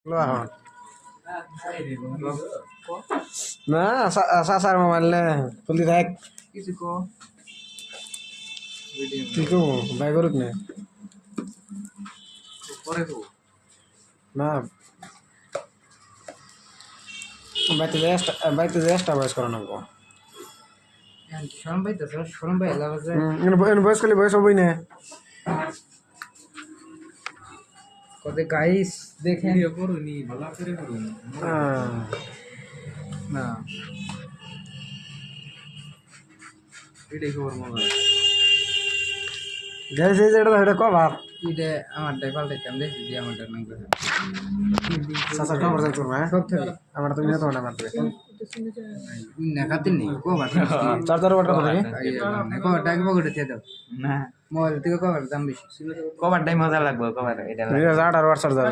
Wah, nah, sasar mobilnya, kulit hack, itu, baik urut nih. Nah, baik itu extra voice করো না গো। voice করলে voice হবেই না। কতে গাইস দেখেন করুনি ভালো করে করুন না এটাই খবর মজা গাইস এই যেটা এটা কভার। এটা আমার ডাইভালটা কেমন দেখি দিয়ে আমারটা নাম করে সাসার কভার যাই করবে হ্যাঁ। সব থেকে আমার তো নিয়ে তো না মারতে। না খাতে নেই কো বাট চার্জার ওটা করে কো ডাক বগড়ে দিয়ে দাও না মোবাইল থেকে কভার দাম বেশি কভারটাই মজা লাগবে কভার এটা এটা 8 আর চার্জার।